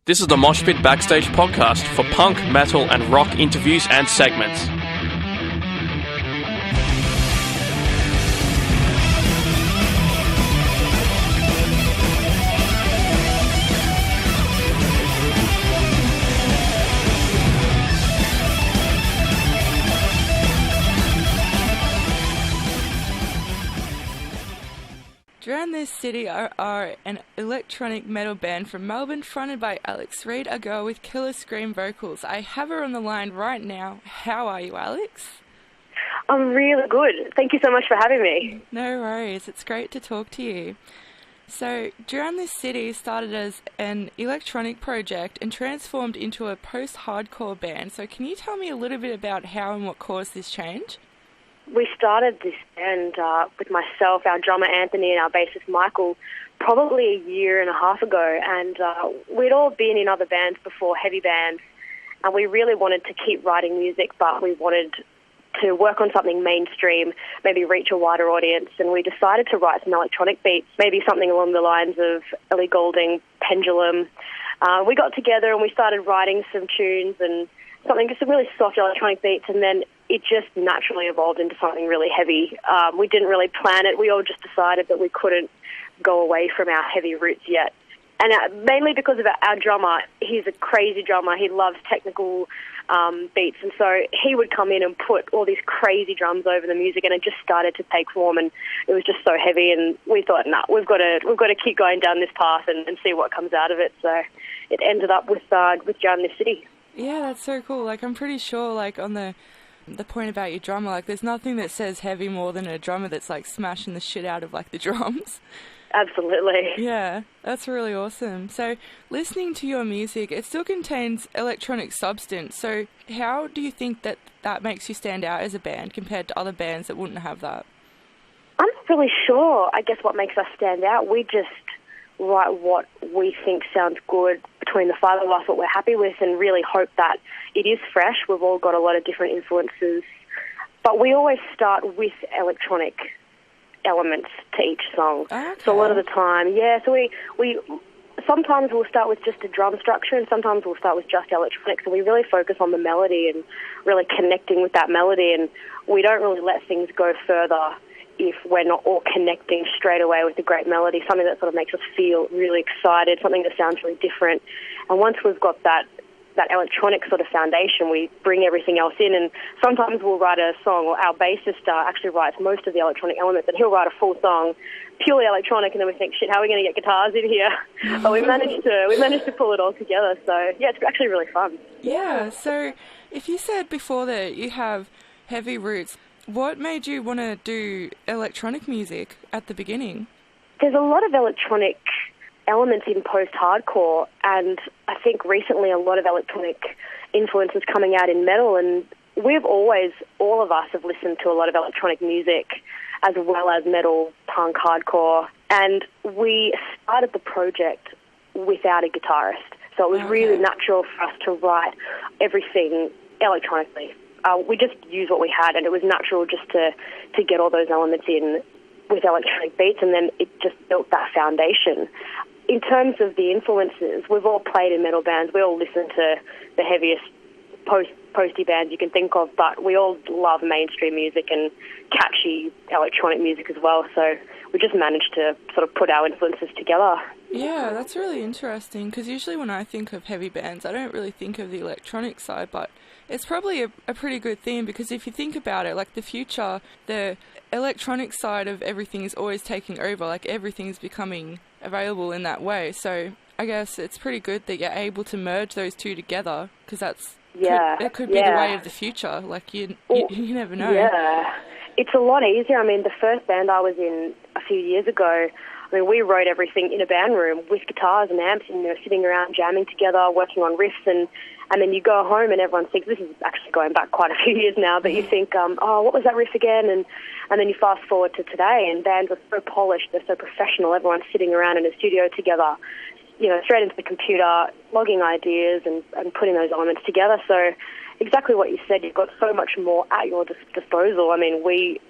This is the Moshpit Backstage podcast for punk, metal and rock interviews and segments. Drown This City are an electronic metal band from Melbourne fronted by Reade, a girl with killer scream vocals. I have her on the line right now. How are you, Alex? I'm really good. Thank you so much for having me. No worries. It's great to talk to you. So, Drown This City started as an electronic project and transformed into a post-hardcore band. So can you tell me a little bit about how and what caused this change? We started this band with myself, our drummer Anthony and our bassist Michael probably a year and a half ago, and we'd all been in other bands before, heavy bands, and we really wanted to keep writing music, but we wanted to work on something mainstream, maybe reach a wider audience, and we decided to write some electronic beats, maybe something along the lines of Ellie Goulding, Pendulum. We got together and we started writing some tunes and some really soft electronic beats, and then it just naturally evolved into something really heavy. We didn't really plan it. We all just decided that we couldn't go away from our heavy roots yet. And mainly because of our drummer. He's a crazy drummer. He loves technical beats, and so he would come in and put all these crazy drums over the music, and it just started to take form, and it was just so heavy, and we thought, we've got to keep going down this path and see what comes out of it. So it ended up with Drown This City. Yeah, that's so cool. I'm pretty sure, on the point about your drummer, there's nothing that says heavy more than a drummer that's, smashing the shit out of, the drums. Absolutely. Yeah, that's really awesome. So, listening to your music, it still contains electronic substance. So, how do you think that makes you stand out as a band compared to other bands that wouldn't have that? I'm not really sure, I guess, what makes us stand out. We just write what we think sounds good between the five of us, what we're happy with, and really hope that it is fresh. We've all got a lot of different influences, but we always start with electronic elements to each song. Okay. So a lot of the time, so we sometimes we'll start with just a drum structure, and sometimes we'll start with just electronic. So we really focus on the melody and really connecting with that melody, and we don't really let things go further if we're not all connecting straight away with a great melody, something that sort of makes us feel really excited, something that sounds really different. And once we've got that electronic sort of foundation, we bring everything else in, and sometimes we'll write a song, or our bassist actually writes most of the electronic elements, and he'll write a full song purely electronic, and then we think, shit, how are we going to get guitars in here? But we managed to pull it all together, so yeah, it's actually really fun. Yeah, so if you said before that you have heavy roots, what made you want to do electronic music at the beginning? There's a lot of electronic elements in post-hardcore, and I think recently a lot of electronic influences coming out in metal, and all of us have listened to a lot of electronic music as well as metal, punk, hardcore, and we started the project without a guitarist, so it was really natural for us to write everything electronically. We just used what we had, and it was natural just to get all those elements in with electronic beats, and then it just built that foundation. In terms of the influences, we've all played in metal bands. We all listen to the heaviest posty bands you can think of, but we all love mainstream music and catchy electronic music as well. So we just managed to sort of put our influences together. Yeah, that's really interesting, because usually when I think of heavy bands, I don't really think of the electronic side, but it's probably a pretty good thing, because if you think about it, the future, the electronic side of everything is always taking over, everything's becoming available in that way. So I guess it's pretty good that you're able to merge those two together, because that could be the way of the future. You never know. Yeah, it's a lot easier. I mean, the first band I was in a few years ago, we wrote everything in a band room with guitars and amps, and sitting around jamming together, working on riffs, and then you go home and everyone thinks, this is actually going back quite a few years now, but you think, what was that riff again? And then you fast forward to today, and bands are so polished, they're so professional, everyone's sitting around in a studio together, straight into the computer, logging ideas and putting those elements together. So exactly what you said, you've got so much more at your disposal. I mean, we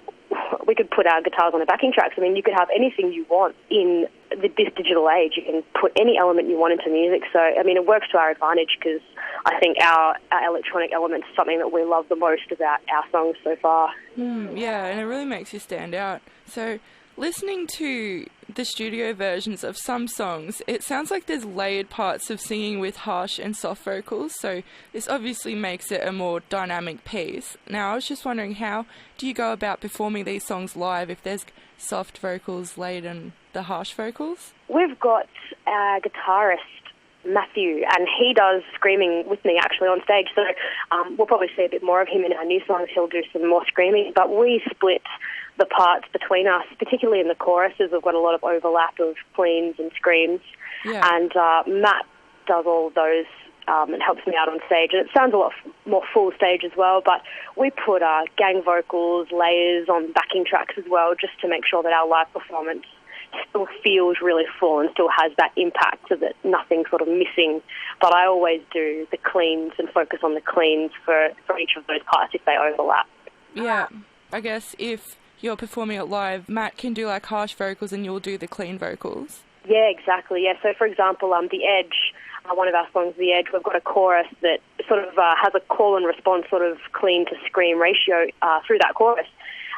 we could put our guitars on the backing tracks. I mean, you could have anything you want in this digital age. You can put any element you want into music. So, I mean, it works to our advantage because I think our electronic element is something that we love the most about our songs so far. Yeah, and it really makes you stand out. So, listening to the studio versions of some songs, it sounds like there's layered parts of singing with harsh and soft vocals, so this obviously makes it a more dynamic piece. Now, I was just wondering, how do you go about performing these songs live if there's soft vocals laid in the harsh vocals? We've got our guitarist, Matthew, and he does screaming with me actually on stage, so we'll probably see a bit more of him in our new songs. He'll do some more screaming, but we split the parts between us, particularly in the choruses. We've got a lot of overlap of cleans and screams, and Matt does all of those and helps me out on stage, and it sounds a lot more full stage as well, but we put gang vocals, layers on backing tracks as well, just to make sure that our live performance still feels really full and still has that impact so that nothing's sort of missing. But I always do the cleans and focus on the cleans for each of those parts if they overlap. Yeah, I guess if you're performing it live, Matt can do like harsh vocals and you'll do the clean vocals. Yeah, exactly. Yeah, so for example, The Edge, one of our songs, The Edge, we've got a chorus that sort of has a call and response sort of clean to scream ratio through that chorus.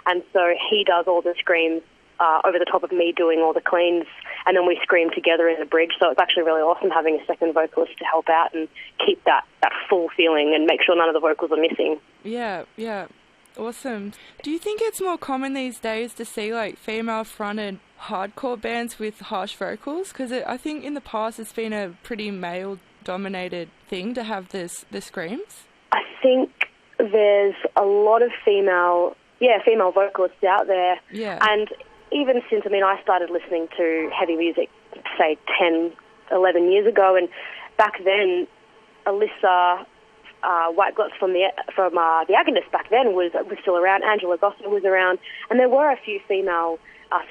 And so he does all the screams over the top of me doing all the cleans, and then we scream together in the bridge. So it's actually really awesome having a second vocalist to help out and keep that full feeling and make sure none of the vocals are missing. Yeah. Awesome. Do you think it's more common these days to see like female-fronted hardcore bands with harsh vocals? Because I think in the past it's been a pretty male-dominated thing to have the screams. I think there's a lot of female vocalists out there. Yeah. And even since, I started listening to heavy music, say 10, 11 years ago, and back then, Alyssa Whiteglotz from the Agonists back then was still around. Angela Gosser was around, and there were a few female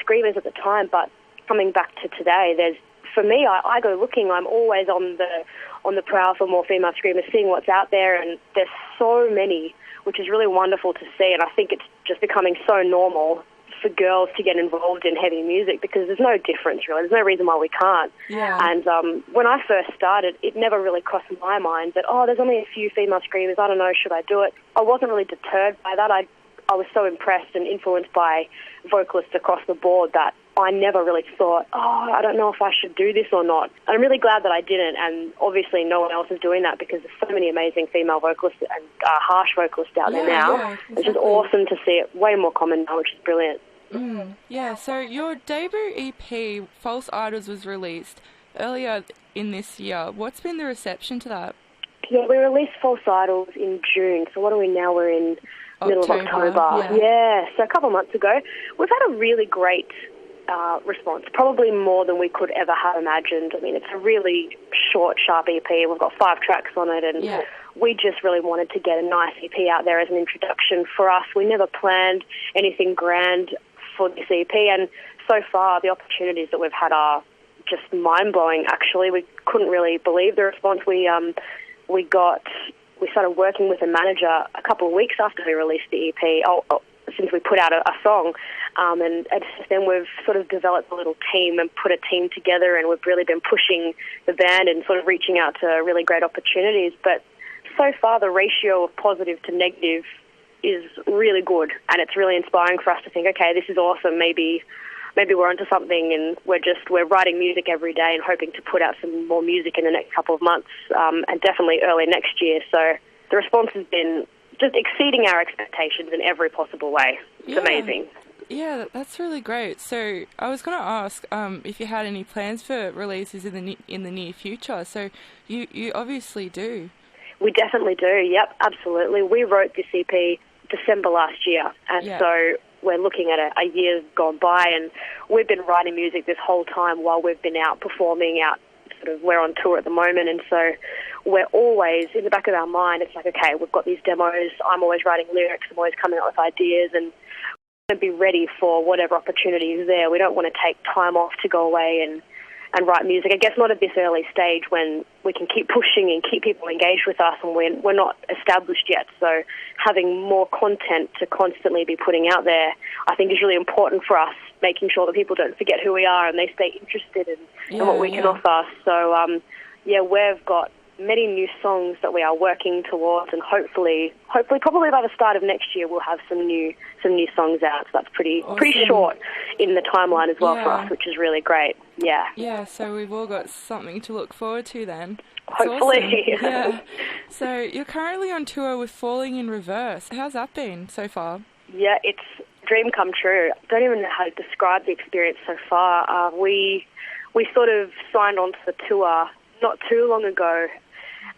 screamers at the time. But coming back to today, for me, I go looking. I'm always on the prowl for more female screamers, seeing what's out there, and there's so many, which is really wonderful to see. And I think it's just becoming so normal for girls to get involved in heavy music because there's no difference, really. There's no reason why we can't. Yeah. And when I first started, it never really crossed my mind that, there's only a few female screamers, I don't know, should I do it? I wasn't really deterred by that. I was so impressed and influenced by vocalists across the board that I never really thought, I don't know if I should do this or not. And I'm really glad that I didn't, and obviously no one else is doing that because there's so many amazing female vocalists and harsh vocalists out there now. Yeah, exactly. It's just awesome to see it way more common now, which is brilliant. Yeah, so your debut EP, False Idols, was released earlier in this year. What's been the reception to that? Yeah, we released False Idols in June, so what are we now? We're in middle of October. Yeah, so a couple of months ago. We've had a really great response, probably more than we could ever have imagined. It's a really short, sharp EP. We've got 5 tracks on it, and we just really wanted to get a nice EP out there as an introduction for us. We never planned anything grand for this EP, and so far the opportunities that we've had are just mind-blowing, actually. We couldn't really believe the response. We started working with a manager a couple of weeks after we released the EP, since we put out a song, and then we've sort of developed a little team and put a team together, and we've really been pushing the band and sort of reaching out to really great opportunities. But so far the ratio of positive to negative is really good, and it's really inspiring for us to think, okay, this is awesome, maybe we're onto something, and we're writing music every day and hoping to put out some more music in the next couple of months, and definitely early next year. So the response has been just exceeding our expectations in every possible way. It's amazing. Yeah, that's really great. So I was going to ask if you had any plans for releases in the near future. So you obviously do. We definitely do. Yep, absolutely. We wrote this EP December last year, and so we're looking at a year gone by, and we've been writing music this whole time while we've been out performing, we're on tour at the moment, and so we're always, in the back of our mind, it's like, okay, we've got these demos, I'm always writing lyrics, I'm always coming up with ideas, and we're going to be ready for whatever opportunity is there. We don't want to take time off to go away and and write music. I guess not at this early stage when we can keep pushing and keep people engaged with us and we're not established yet. So having more content to constantly be putting out there, I think is really important for us, making sure that people don't forget who we are and they stay interested in what we can offer. So, we've got many new songs that we are working towards, and hopefully probably by the start of next year we'll have some new songs out. So that's pretty short in the timeline as well for us, which is really great. Yeah, so we've all got something to look forward to then. Hopefully. Awesome. Yeah. So you're currently on tour with Falling in Reverse. How's that been so far? Yeah, it's a dream come true. I don't even know how to describe the experience so far. We sort of signed onto the tour not too long ago,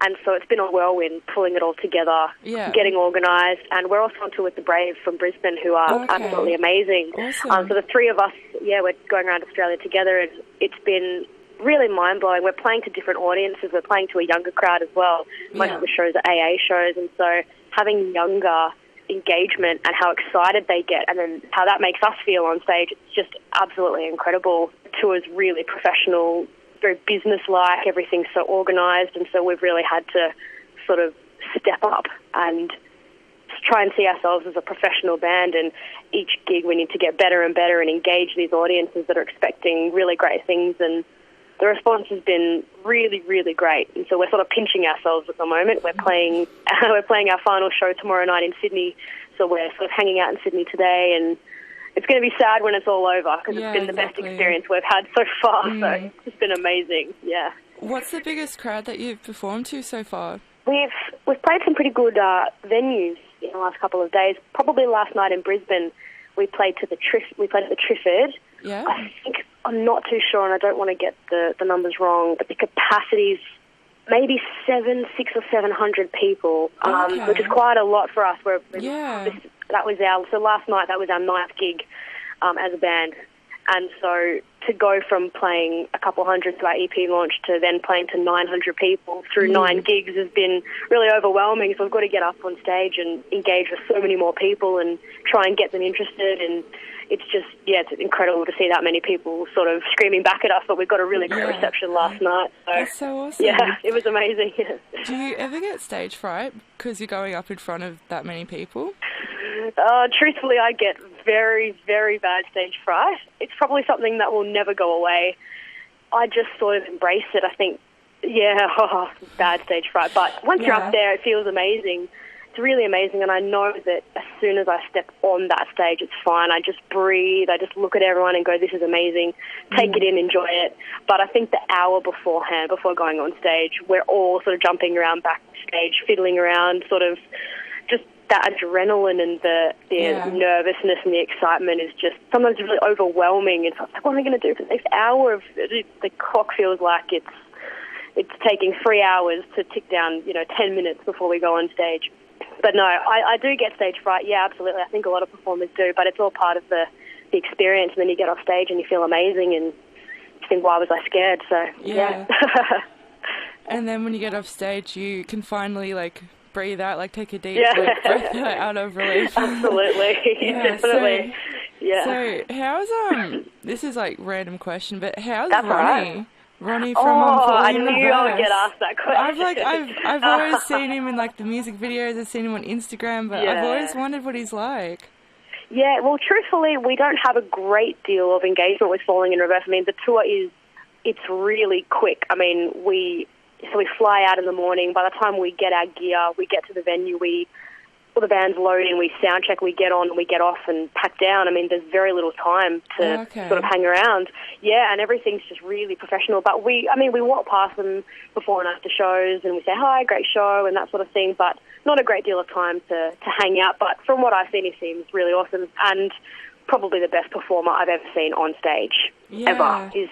and so it's been a whirlwind pulling it all together, getting organised, and we're also on tour with the Brave from Brisbane, who are absolutely amazing. Awesome. So the three of us, we're going around Australia together, and it's been really mind-blowing. We're playing to different audiences. We're playing to a younger crowd as well. Most of the shows are AA shows, and so having younger engagement and how excited they get and then how that makes us feel on stage, it's just absolutely incredible. The tour is really professional, very business-like, everything's so organised, and so we've really had to sort of step up and try and see ourselves as a professional band, and each gig we need to get better and better and engage these audiences that are expecting really great things, and the response has been really, really great. And so we're sort of pinching ourselves at the moment. We're playing our final show tomorrow night in Sydney, so we're sort of hanging out in Sydney today, and it's going to be sad when it's all over because it's been the best experience we've had so far. So it's just been amazing. Yeah. What's the biggest crowd that you've performed to so far? We've played some pretty good venues in the last couple of days. Probably last night in Brisbane, we played at the Triffid. Yeah. I think, I'm not too sure, and I don't want to get the numbers wrong, but the capacity's maybe 600 or 700 people, which is quite a lot for us. So last night that was our 9th gig as a band, and so to go from playing a couple hundred to our EP launch to then playing to 900 people through 9 gigs has been really overwhelming. So we've got to get up on stage and engage with so many more people and try and get them interested, and it's just, it's incredible to see that many people sort of screaming back at us, but we got a really great reception last night. So, that's so awesome. Yeah, it was amazing. Do you ever get stage fright because you're going up in front of that many people? Truthfully, I get very, very bad stage fright. It's probably something that will never go away. I just sort of embrace it. I think, bad stage fright. But once you're up there, it feels amazing. It's really amazing, and I know that as soon as I step on that stage, it's fine. I just breathe. I just look at everyone and go, this is amazing. Take it in, enjoy it. But I think the hour beforehand, before going on stage, we're all sort of jumping around backstage, fiddling around, sort of just that adrenaline and the nervousness and the excitement is just sometimes really overwhelming. It's like, what am I going to do for the next hour? The clock feels like it's taking 3 hours to tick down, 10 minutes before we go on stage. But no, I do get stage fright. Yeah, absolutely. I think a lot of performers do, but it's all part of the experience. And then you get off stage and you feel amazing, and you think, why was I scared? So yeah. And then when you get off stage, you can finally breathe out, take a deep breath out of relief. Absolutely, definitely. So how's this is random question, but how's That's Ronnie? Right. Ronnie from Falling in Reverse. I knew I would get asked that question. I've always seen him in the music videos. I've seen him on Instagram, but I've always wondered what he's like. Yeah, well, truthfully, we don't have a great deal of engagement with Falling in Reverse. I mean, the tour it's really quick. I mean, we fly out in the morning. By the time we get our gear, we get to the venue, all the band's loading, we sound check, we get on, we get off and pack down. I mean, there's very little time to sort of hang around. Yeah, and everything's just really professional. But we walk past them before and after shows and we say, hi, great show and that sort of thing, but not a great deal of time to hang out. But from what I've seen, he seems really awesome and probably the best performer I've ever seen on stage ever. He's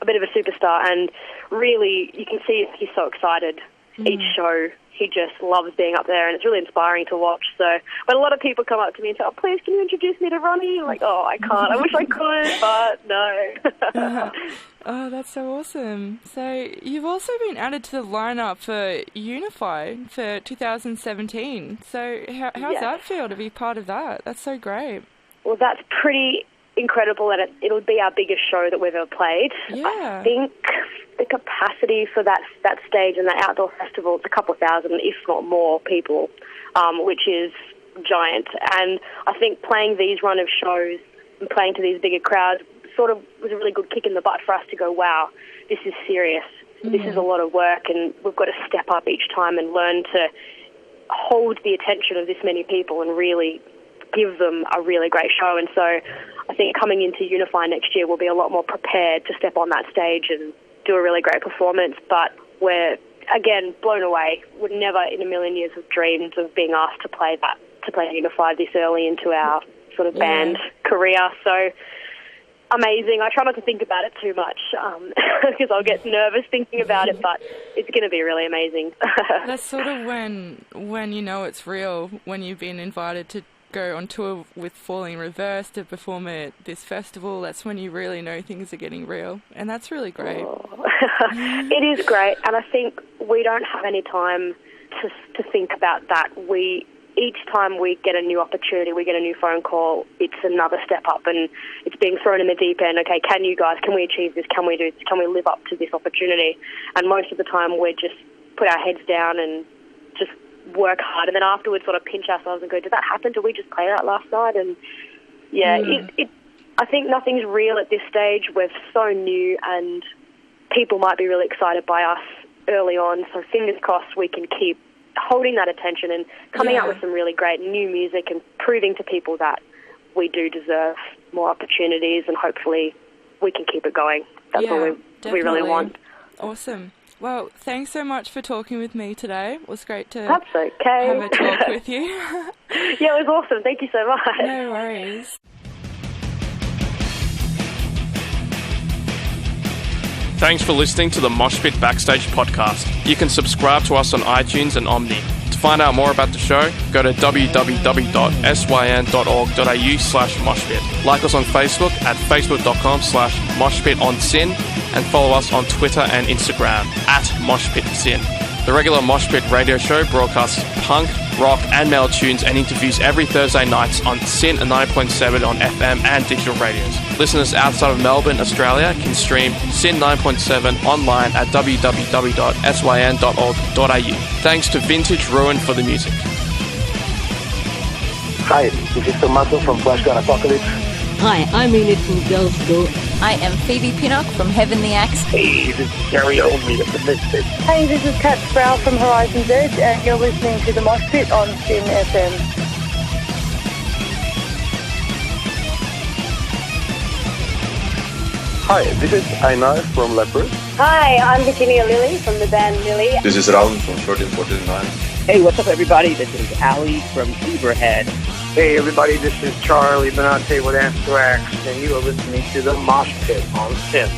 a bit of a superstar, and really you can see he's so excited each show. He just loves being up there, and it's really inspiring to watch. So when a lot of people come up to me and say, oh, please, can you introduce me to Ronnie? I'm like, oh, I can't. I wish I could, but no. Oh, that's so awesome. So you've also been added to the lineup for Unify for 2017. So how's that feel to be part of that? That's so great. Well, that's pretty incredible, and it'll be our biggest show that we've ever played. Yeah. I think the capacity for that stage and that outdoor festival is a couple of thousand, if not more, people, which is giant. And I think playing these run of shows and playing to these bigger crowds sort of was a really good kick in the butt for us to go, wow, this is serious. This is a lot of work, and we've got to step up each time and learn to hold the attention of this many people and really give them a really great show. And so I think coming into Unify next year, we'll be a lot more prepared to step on that stage and do a really great performance. But we're, again, blown away. Would never in a million years have dreamed of being asked to play Unify this early into our sort of band career. So amazing. I try not to think about it too much because I'll get nervous thinking about it, but it's going to be really amazing. That's sort of when you know it's real, when you've been invited to go on tour with Falling Reverse to perform at this festival. That's when you really know things are getting real, and that's really great. It is great, and I think we don't have any time to think about that. Each time we get a new opportunity, we get a new phone call, it's another step up, and it's being thrown in the deep end. Okay, can we achieve this? Can we do this? Can we live up to this opportunity? And most of the time we just put our heads down and just work hard, and then afterwards sort of pinch ourselves and go, did that happen? Did we just play that last night? And I think nothing's real at this stage. We're so new, and people might be really excited by us early on, so fingers crossed we can keep holding that attention and coming out with some really great new music and proving to people that we do deserve more opportunities, and hopefully we can keep it going. That's what we really want. Awesome. Well, thanks so much for talking with me today. It was great to have a talk with you. Yeah, it was awesome. Thank you so much. No worries. Thanks for listening to the Moshpit Backstage podcast. You can subscribe to us on iTunes and Omni. To find out more about the show, go to www.syn.org.au/moshpit. Like us on Facebook at facebook.com/moshpitonsyn, and follow us on Twitter and Instagram at moshpitsyn. The regular Moshpit radio show broadcasts punk, rock and metal tunes and interviews every Thursday nights on SYN 9.7 on FM and digital radios. Listeners outside of Melbourne, Australia can stream SYN 9.7 online at www.syn.org.au. Thanks to Vintage Ruin for the music. Hi, this is Tomato from Flashgun Apocalypse. Hi, I'm Enid from Girls School. I am Phoebe Pinnock from Heavenly Axe. Hey, this is Gary Oldmead of the Misfits. Hey, this is Kat Sproul from Horizon's Edge, and you're listening to the Moshpit on SYN FM. Hi, this is Einar from Leopard. Hi, I'm Virginia Lilly from the band Lily. This is Raul from 1349. Hey, what's up, everybody? This is Ali from Zebrahead. Hey, everybody, this is Charlie Benante with Anthrax, and you are listening to the Moshpit on SYN.